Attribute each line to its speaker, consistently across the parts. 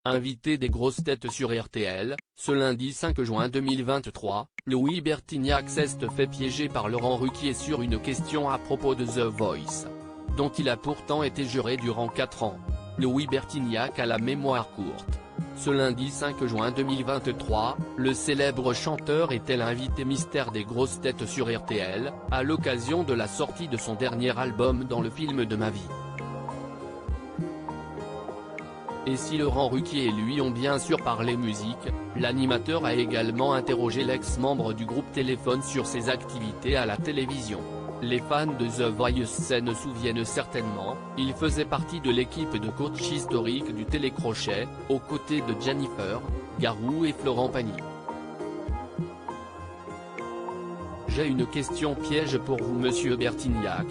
Speaker 1: invité des grosses têtes sur RTL, ce lundi 5 juin 2023, Louis Bertignac s'est fait piéger par Laurent Ruquier sur une question à propos de The Voice, dont il a pourtant été juré durant 4 ans. Louis Bertignac a la mémoire courte. Ce lundi 5 juin 2023, le célèbre chanteur était l'invité mystère des grosses têtes sur RTL, à l'occasion de la sortie de son dernier album Dans le film de ma vie. Et si Laurent Ruquier et lui ont bien sûr parlé musique, l'animateur a également interrogé l'ex-membre du groupe Téléphone sur ses activités à la télévision. Les fans de The Voice se souviennent certainement, il faisait partie de l'équipe de coach historique du télécrochet, aux côtés de Jennifer Garou et Florent Pagny. J'ai une question piège pour vous monsieur Bertignac.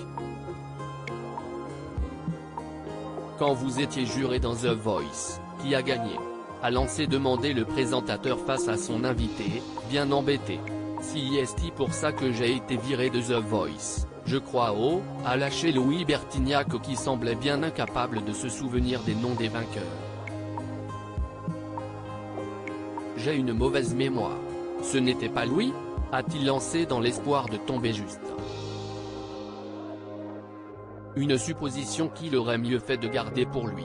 Speaker 1: Quand vous étiez juré dans The Voice, qui a gagné? A lancé demander le présentateur face à son invité, bien embêté. Si est pour ça que j'ai été viré de The Voice, je crois a lâché Louis Bertignac qui semblait bien incapable de se souvenir des noms des vainqueurs. J'ai une mauvaise mémoire. Ce n'était pas Louis? A-t-il lancé dans l'espoir de tomber juste. Une supposition qu'il aurait mieux fait de garder pour lui.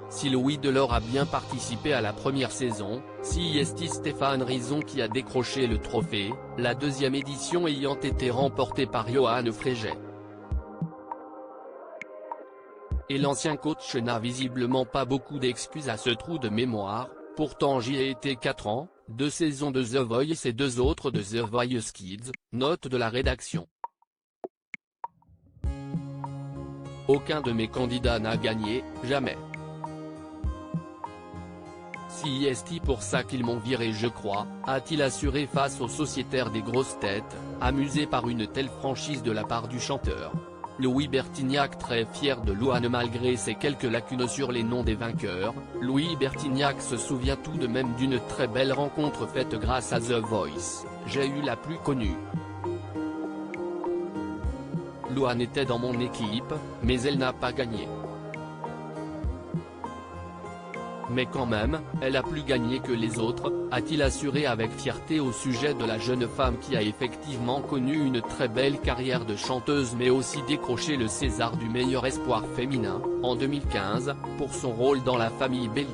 Speaker 1: Si Louis Delors a bien participé à la première saison, si est Stéphane Rizon qui a décroché le trophée, la deuxième édition ayant été remportée par Johan Fréget. Et l'ancien coach n'a visiblement pas beaucoup d'excuses à ce trou de mémoire, pourtant j'y ai été 4 ans, 2 saisons de The Voice et 2 autres de The Voice Kids, note de la rédaction. Aucun de mes candidats n'a gagné, jamais. Si est pour ça qu'ils m'ont viré je crois, a-t-il assuré face aux sociétaires des grosses têtes, amusés par une telle franchise de la part du chanteur. Louis Bertignac très fier de Louane malgré ses quelques lacunes sur les noms des vainqueurs, Louis Bertignac se souvient tout de même d'une très belle rencontre faite grâce à The Voice, j'ai eu la plus connue. Louane était dans mon équipe, mais elle n'a pas gagné. Mais quand même, elle a plus gagné que les autres, a-t-il assuré avec fierté au sujet de la jeune femme qui a effectivement connu une très belle carrière de chanteuse mais aussi décroché le César du meilleur espoir féminin, en 2015, pour son rôle dans La Famille Bélier.